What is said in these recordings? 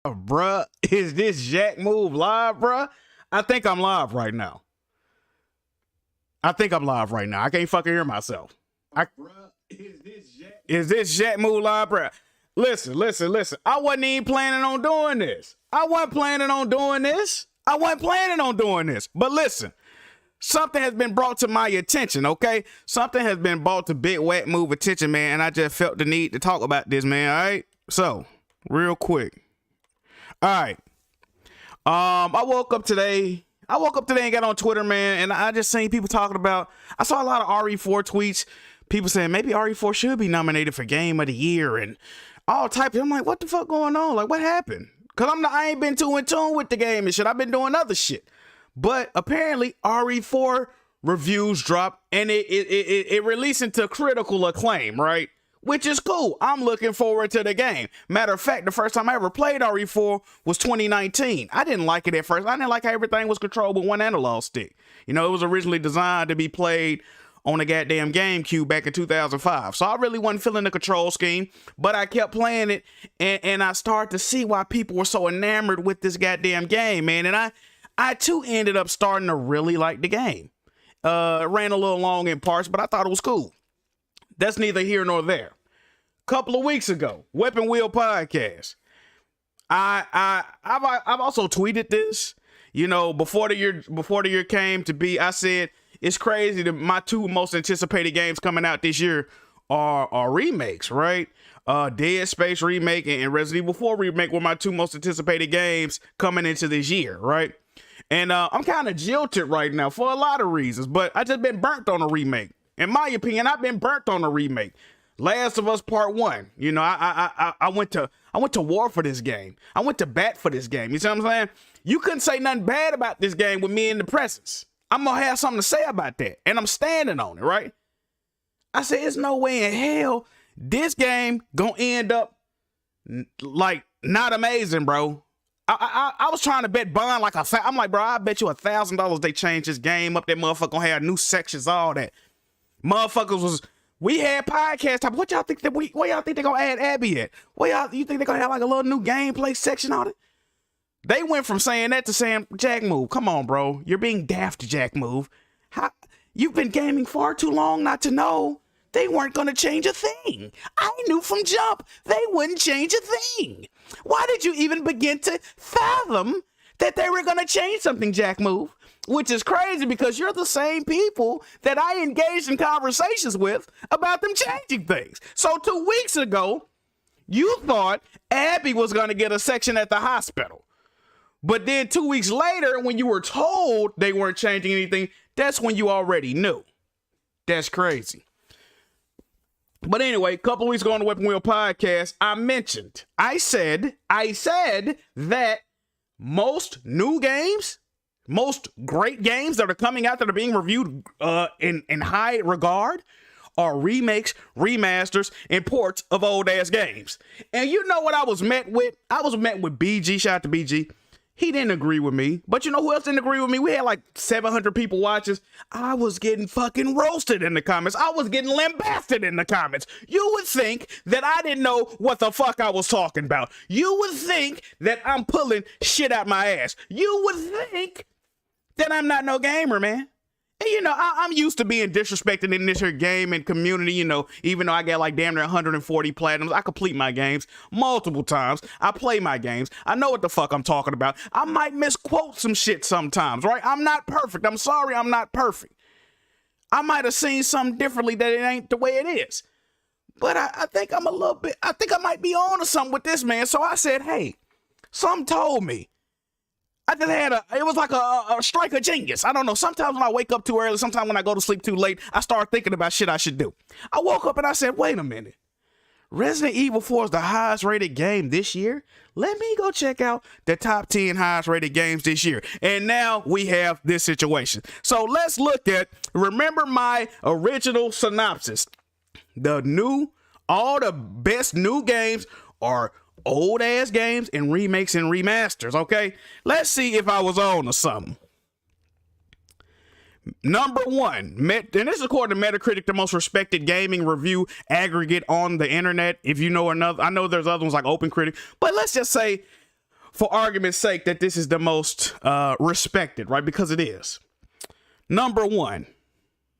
Bruh, is this Jack Move live, bruh? I think I'm live right now. I can't fucking hear myself. Is this Jack Move live, bruh? Listen. I wasn't even planning on doing this. But listen, something has been brought to my attention, okay? Something has been brought to Big Wet Move attention, man, and I just felt the need to talk about this, man, all right? So, real quick. All right. I woke up today and got on Twitter, man, and I just seen people talking about, I saw a lot of RE4 tweets, people saying maybe RE4 should be nominated for Game of the Year and all types. I'm like, what the fuck going on? Like, what happened? Because I ain't been too in tune with the game and shit. I've been doing other shit. But apparently RE4 reviews dropped and it released into critical acclaim, right? Which is cool. I'm looking forward to the game. Matter of fact, the first time I ever played RE4 was 2019. I didn't like it at first. I didn't like how everything was controlled with one analog stick. You know, it was originally designed to be played on a goddamn GameCube back in 2005. So I really wasn't feeling the control scheme, but I kept playing it and I started to see why people were so enamored with this goddamn game, man. And I too ended up starting to really like the game. It ran a little long in parts, but I thought it was cool. That's neither here nor there. Couple of weeks ago, Weapon Wheel Podcast. I've also tweeted this. You know, before the year came to be, I said it's crazy that my two most anticipated games coming out this year are remakes, right? Dead Space remake and Resident Evil 4 remake were my two most anticipated games coming into this year, right? And I'm kind of jilted right now for a lot of reasons, but I just been burnt on a remake. In my opinion, I've been burnt on a remake. Last of Us Part 1. You know, I went to war for this game. I went to bat for this game. You see what I'm saying? You couldn't say nothing bad about this game with me in the presence. I'm gonna have something to say about that, and I'm standing on it, right? I said, there's no way in hell this game gonna end up like not amazing, bro. I was trying to bet bond like I'm like, bro, I bet you $1,000 they change this game up. That motherfucker gonna have new sections, all that. Motherfuckers was. We had podcast time. What y'all think where y'all think they gonna add Abby at? You think they gonna have like a little new gameplay section on it? They went from saying that to saying Jack Move. Come on, bro. You're being daft, Jack Move. You've been gaming far too long not to know they weren't gonna change a thing. I knew from jump they wouldn't change a thing. Why did you even begin to fathom that they were gonna change something, Jack Move? Which is crazy because you're the same people that I engaged in conversations with about them changing things. So 2 weeks ago, you thought Abby was going to get a section at the hospital. But then 2 weeks later, when you were told they weren't changing anything, that's when you already knew. That's crazy. But anyway, a couple of weeks ago on the Weapon Wheel Podcast, I said that most new games, most great games that are coming out that are being reviewed in high regard are remakes, remasters, and ports of old ass games. And you know what I was met with? I was met with BG. Shout out to BG. He didn't agree with me. But you know who else didn't agree with me? We had like 700 people watching. I was getting fucking roasted in the comments. I was getting lambasted in the comments. You would think that I didn't know what the fuck I was talking about. You would think that I'm pulling shit out my ass. You would think that I'm not no gamer, man. And you know, I'm used to being disrespected in this here game and community, you know, even though I got like damn near 140 platinums. I complete my games multiple times. I play my games. I know what the fuck I'm talking about. I might misquote some shit sometimes, right? I'm not perfect. I'm sorry I'm not perfect. I might have seen something differently that it ain't the way it is. But I think I'm a little bit, I think I might be on to something with this, man. So I said, hey, something told me. I just had it was like a strike of genius. I don't know. Sometimes when I wake up too early, sometimes when I go to sleep too late, I start thinking about shit I should do. I woke up and I said, wait a minute. Resident Evil 4 is the highest rated game this year. Let me go check out the top 10 highest rated games this year. And now we have this situation. So let's look at, remember my original synopsis. All the best new games are old ass games and remakes and remasters, okay? Let's see if I was on or something. Number one, and this is according to Metacritic, the most respected gaming review aggregate on the internet. If you know another, I know there's other ones like OpenCritic, but let's just say for argument's sake, that this is the most respected, right? Because it is. Number 1,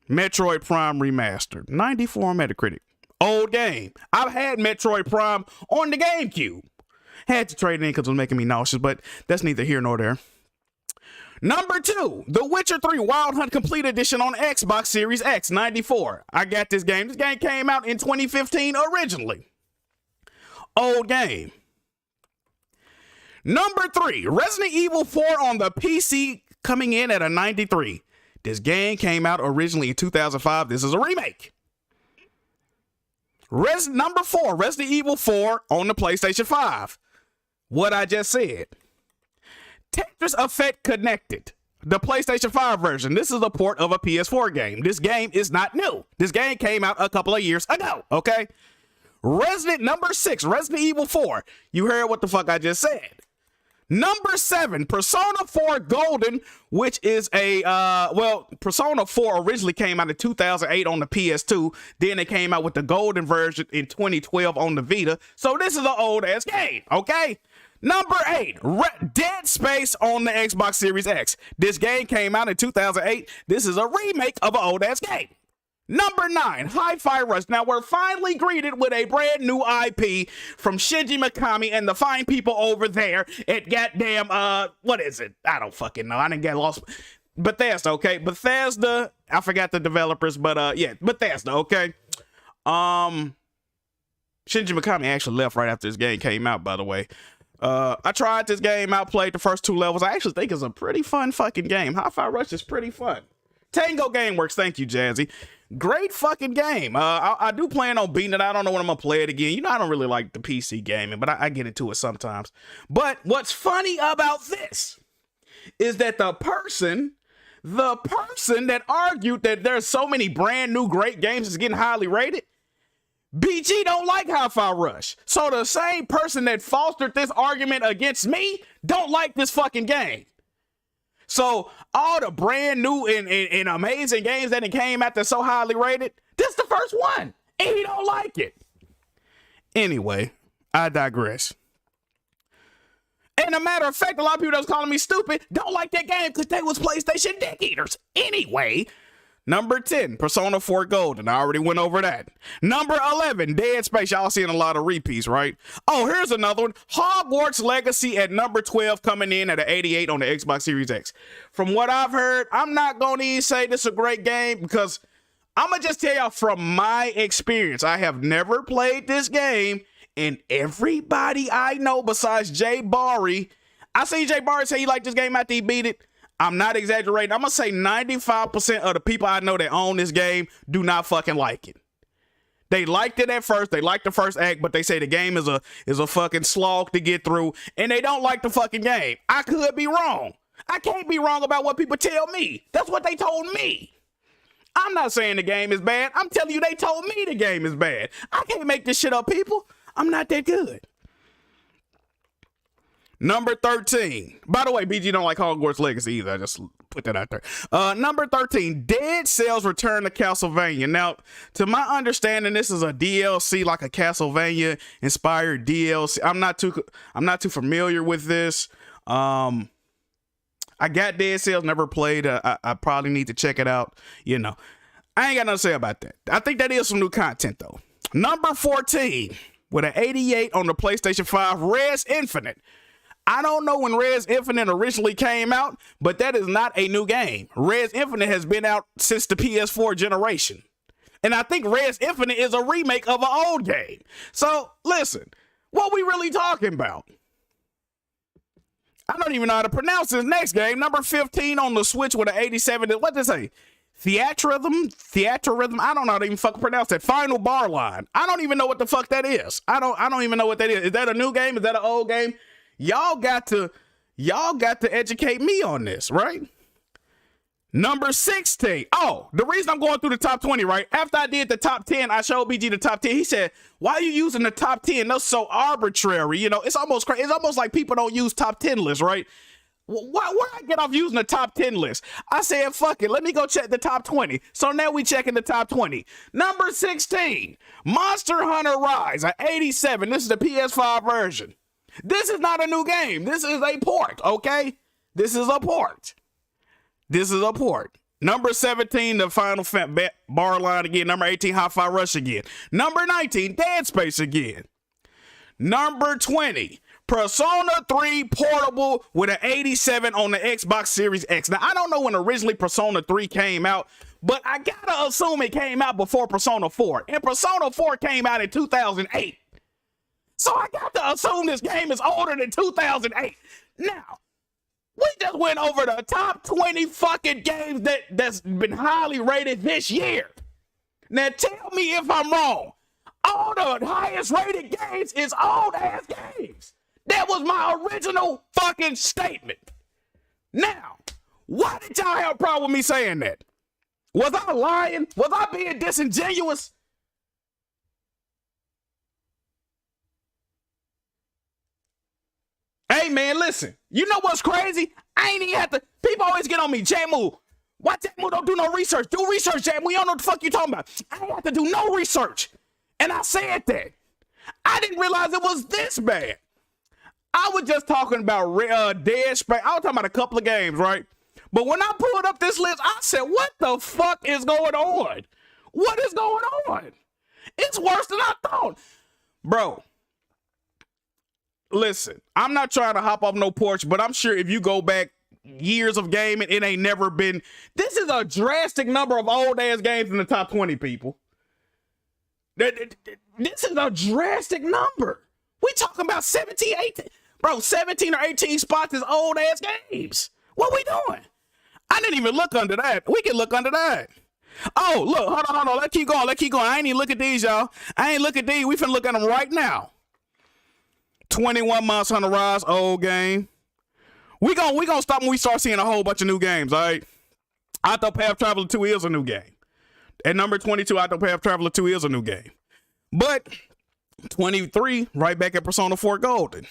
Metroid Prime Remastered, 94 on Metacritic. Old game. I've had Metroid Prime on the GameCube. Had to trade it in because it was making me nauseous, but that's neither here nor there. Number 2, The Witcher 3 Wild Hunt Complete Edition on Xbox Series X, 94. I got this game. This game came out in 2015 originally. Old game. Number 3, Resident Evil 4 on the PC, coming in at a 93. This game came out originally in 2005. This is a remake. Number 4, Resident Evil 4 on the PlayStation 5. What I just said. Tetris Effect Connected, the PlayStation 5 version. This is a port of a PS4 game. This game is not new. This game came out a couple of years ago, okay? Number 6, Resident Evil 4. You heard what the fuck I just said. Number 7, Persona 4 Golden, which is Persona 4 originally came out in 2008 on the PS2. Then it came out with the Golden version in 2012 on the Vita. So this is an old ass game, okay? Number 8, Dead Space on the Xbox Series X. This game came out in 2008. This is a remake of an old ass game. Number 9, Hi-Fi Rush. Now we're finally greeted with a brand new IP from Shinji Mikami and the fine people over there at goddamn, what is it? I don't fucking know. I didn't get lost. Bethesda, okay? Bethesda, I forgot the developers, but yeah, Bethesda, okay? Shinji Mikami actually left right after this game came out, by the way. I tried this game out, played the first 2 levels. I actually think it's a pretty fun fucking game. Hi-Fi Rush is pretty fun. Tango Gameworks, thank you, Jazzy. Great fucking game. I do plan on beating it. I don't know when I'm gonna play it again. You know, I don't really like the PC gaming, but I get into it sometimes. But what's funny about this is that the person that argued that there's so many brand new great games that's getting highly rated, BG don't like Hi-Fi Rush. So the same person that fostered this argument against me don't like this fucking game. So all the brand new and amazing games that it came out that's so highly rated, this is the first one, and he don't like it. Anyway, I digress. And a matter of fact, a lot of people that was calling me stupid don't like that game because they was PlayStation dick eaters. Anyway, number 10, Persona 4 Golden. I already went over that. Number 11, Dead Space. Y'all seeing a lot of repeats, right? Oh, here's another one. Hogwarts Legacy at number 12, coming in at an 88 on the Xbox Series X. From what I've heard, I'm not going to even say this is a great game because I'm going to just tell y'all from my experience, I have never played this game, and everybody I know besides Jay Barry, I see Jay Barry say he liked this game after he beat it. I'm not exaggerating. I'm going to say 95% of the people I know that own this game do not fucking like it. They liked it at first. They liked the first act, but they say the game is a fucking slog to get through, and they don't like the fucking game. I could be wrong. I can't be wrong about what people tell me. That's what they told me. I'm not saying the game is bad. I'm telling you they told me the game is bad. I can't make this shit up, people. I'm not that good. Number 13. By the way, BG don't like Hogwarts Legacy either. I just put that out there. Number 13, Dead Cells Return to Castlevania. Now, to my understanding, this is a DLC, like a Castlevania inspired DLC. I'm not too familiar with this. I got Dead Cells, never played. I probably need to check it out. You know, I ain't got nothing to say about that. I think that is some new content though. Number 14, with an 88 on the PlayStation 5, Res Infinite. I don't know when Res Infinite originally came out, but that is not a new game. Res Infinite has been out since the PS4 generation. And I think Res Infinite is a remake of an old game. So, listen, what we really talking about? I don't even know how to pronounce this next game. Number 15 on the Switch with an 87. What did it say? Theatrhythm? I don't know how to even fucking pronounce that. Final Bar Line. I don't even know what the fuck that is. I don't even know what that is. Is that a new game? Is that an old game? Y'all got to educate me on this, right? Number 16. Oh, the reason I'm going through the top 20, right? After I did the top 10, I showed BG the top 10. He said, why are you using the top 10? That's so arbitrary. You know, it's almost crazy. It's almost like people don't use top 10 lists, right? Where I get off using the top 10 list? I said, fuck it. Let me go check the top 20. So now we checking the top 20. Number 16, Monster Hunter Rise, at 87. This is the PS5 version. This is not a new game. This is a port, okay? This is a port. This is a port. Number 17, the Final bar line again. Number 18, Hi-Fi Rush again. Number 19, Dead Space again. Number 20, Persona 3 Portable with an 87 on the Xbox Series X. Now, I don't know when originally Persona 3 came out, but I gotta assume it came out before Persona 4. And Persona 4 came out in 2008. So I got to assume this game is older than 2008. Now, we just went over the top 20 fucking games that's been highly rated this year. Now tell me if I'm wrong. All the highest rated games is old ass games. That was my original fucking statement. Now, why did y'all have a problem with me saying that? Was I lying? Was I being disingenuous? Hey man, listen, you know what's crazy? I ain't even have to, people always get on me, Jamu, why Jamu don't do no research? Do research, Jamu, you don't know what the fuck you talking about. I ain't have to do no research. And I said that. I didn't realize it was this bad. I was just talking about Dead Space. I was talking about a couple of games, right? But when I pulled up this list, I said, what the fuck is going on? What is going on? It's worse than I thought. Bro, listen, I'm not trying to hop off no porch, but I'm sure if you go back years of gaming, it ain't never been. This is a drastic number of old ass games in the top 20, people. This is a drastic number. We talking about 17, 18. Bro, 17 or 18 spots is old ass games. What we doing? I didn't even look under that. We can look under that. Oh, look, hold on. Let's keep going. I ain't even look at these, y'all. I ain't look at these. We finna look at them right now. 21 Monster Hunter Rise, old game. We gonna stop when we start seeing a whole bunch of new games, all right? Octopath Traveler 2 is a new game. At number 22, Octopath Traveler 2 is a new game. But 23, right back at Persona 4 Golden.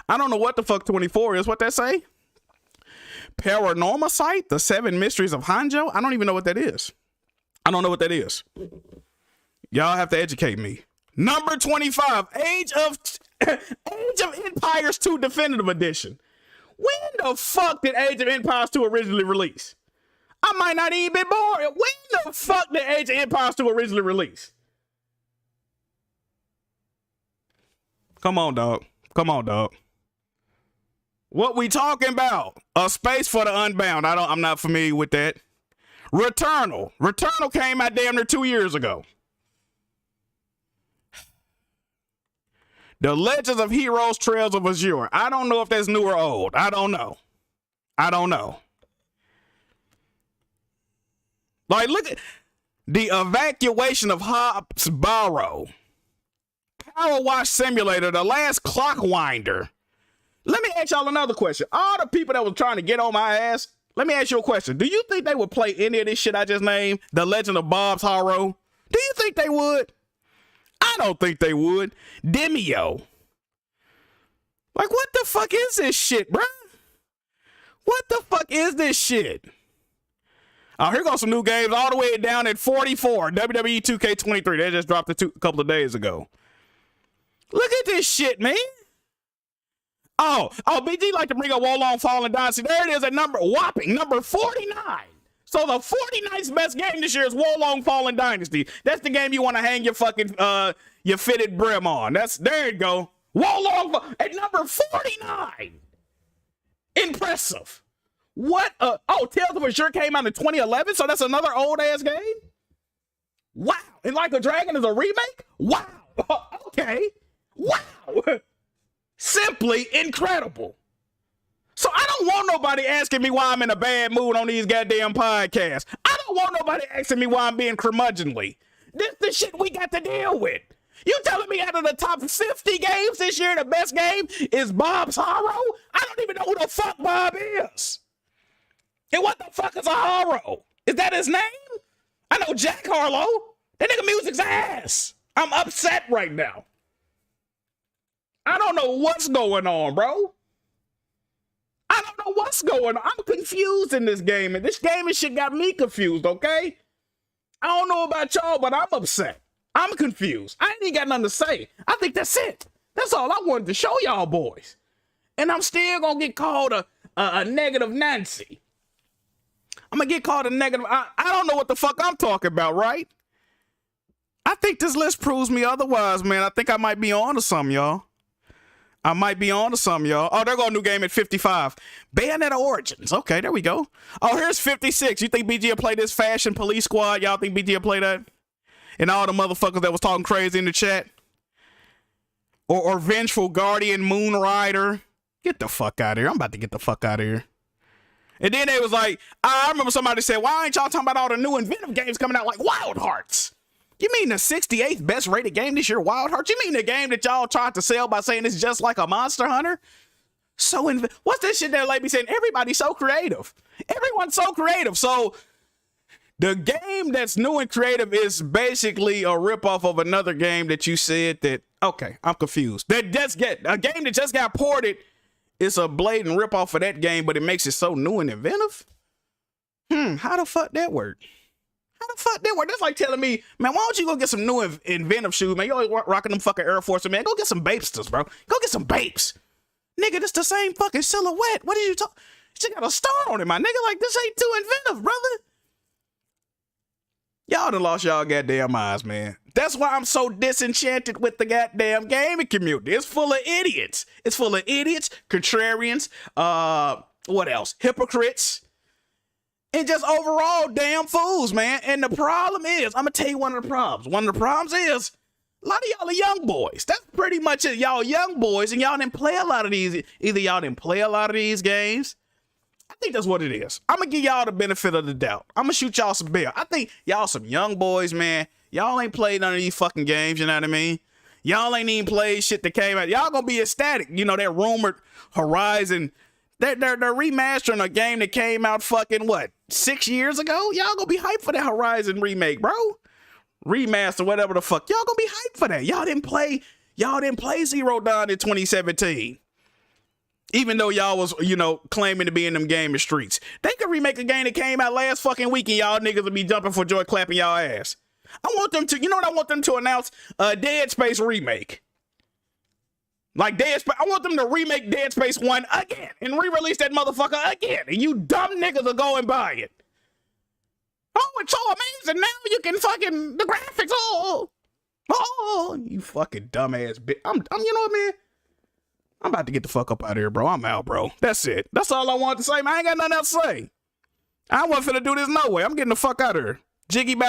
I don't know what the fuck 24 is. What that say? Paranormal Site, The 7 Mysteries of Hanjo? I don't even know what that is. I don't know what that is. Y'all have to educate me. Number 25, Age of Empires 2 Definitive Edition. When the fuck did Age of Empires 2 originally release? I might not even be born. When the fuck did Age of Empires 2 originally release? Come on, dog. What we talking about? A Space for the Unbound. I'm not familiar with that. Returnal came out damn near 2 years ago. The Legends of Heroes Trails of Azure. I don't know if that's new or old. I don't know. Like, look at the Evacuation of Hobbs Barrow. Power Wash Simulator, The Last Clockwinder. Let me ask y'all another question. All the people that was trying to get on my ass, let me ask you a question. Do you think they would play any of this shit I just named? The Legend of Bob's Horror? Do you think they would? I don't think they would. Demio. Like, what the fuck is this shit, bruh? What the fuck is this shit? Oh, here goes some new games all the way down at 44. WWE 2K23. They just dropped it a couple of days ago. Look at this shit, man. Oh, BG like to bring up Wolong Fallen Dynasty. There it is at whopping number 49. So the 49th best game this year is Wolong Fallen Dynasty. That's the game you want to hang your fucking your fitted brim on. There you go. Wolong at number 49. Impressive. What? Tales of Azure came out in 2011, so that's another old ass game. Wow. And Like a Dragon is a remake. Wow. Okay. Wow. Simply incredible. So I don't want nobody asking me why I'm in a bad mood on these goddamn podcasts. I don't want nobody asking me why I'm being curmudgeonly. This the shit we got to deal with. You telling me out of the top 50 games this year, the best game is Bob's Horror? I don't even know who the fuck Bob is. And what the fuck is a Horror? Is that his name? I know Jack Harlow. That nigga music's ass. I'm upset right now. I don't know what's going on, bro. I don't know what's going on. I'm confused in this game, and this gaming shit got me confused, okay? I don't know about y'all, but I'm upset. I'm confused. I ain't even got nothing to say. I think that's it. That's all I wanted to show y'all boys. And I'm still gonna get called a negative Nancy. I'm gonna get called a negative. I don't know what the fuck I'm talking about, right? I think this list proves me otherwise, man. I think I might be on to something, y'all. Oh, there go a new game at 55. Bayonetta Origins. Okay, there we go. Oh, here's 56. You think BG will play this Fashion Police Squad? Y'all think BG will play that? And all the motherfuckers that was talking crazy in the chat? Or Vengeful Guardian, Moon Rider? Get the fuck out of here. I'm about to get the fuck out of here. And then they was like, I remember somebody said, why ain't y'all talking about all the new inventive games coming out like Wild Hearts? You mean the 68th best rated game this year, Wild Hearts? You mean the game that y'all tried to sell by saying it's just like a Monster Hunter? So, what's this shit that like me saying everybody's so creative? Everyone's so creative. So, the game that's new and creative is basically a ripoff of another game that you said that, okay, I'm confused. A game that just got ported is a blatant ripoff of that game, but it makes it so new and inventive? How the fuck that work? That's like telling me, man, why don't you go get some new inventive shoes, man? You always rocking them fucking Air Force, man. Go get some Bapesters, bro. Go get some Bapes. Nigga, this the same fucking silhouette. What did you talk? She got a star on it, my nigga. Like, this ain't too inventive, brother. Y'all done lost y'all goddamn eyes, man. That's why I'm so disenchanted with the goddamn gaming community. It's full of idiots. Contrarians, what else? Hypocrites. And just overall damn fools, man. And the problem is, I'm gonna tell you one of the problems. One of the problems is, a lot of y'all are young boys. That's pretty much it. Y'all young boys, and y'all didn't play a lot of these. Either y'all didn't play a lot of these games. I think that's what it is. I'm gonna give y'all the benefit of the doubt. I'm gonna shoot y'all some bail. I think y'all some young boys, man. Y'all ain't played none of these fucking games, you know what I mean? Y'all ain't even played shit that came out. Y'all gonna be ecstatic. You know, that rumored Horizon. They're remastering a game that came out fucking, what, 6 years ago? Y'all gonna be hyped for that Horizon remake, bro. Remaster, whatever the fuck. Y'all gonna be hyped for that. Y'all didn't play Zero Dawn in 2017. Even though y'all was, you know, claiming to be in them gaming streets. They could remake a game that came out last fucking week and y'all niggas would be jumping for joy, clapping y'all ass. I want them to, you know what I want them to announce? A Dead Space remake. Like I want them to remake Dead Space 1 again and re-release that motherfucker again. And you dumb niggas will go and buy it. Oh, it's so amazing. Now you can fucking, the graphics, oh, you fucking dumbass bitch. I'm, you know what, man? I'm about to get the fuck up out of here, bro. I'm out, bro. That's it. That's all I wanted to say, man. I ain't got nothing else to say. I wasn't finna do this no way. I'm getting the fuck out of here. Jiggy back.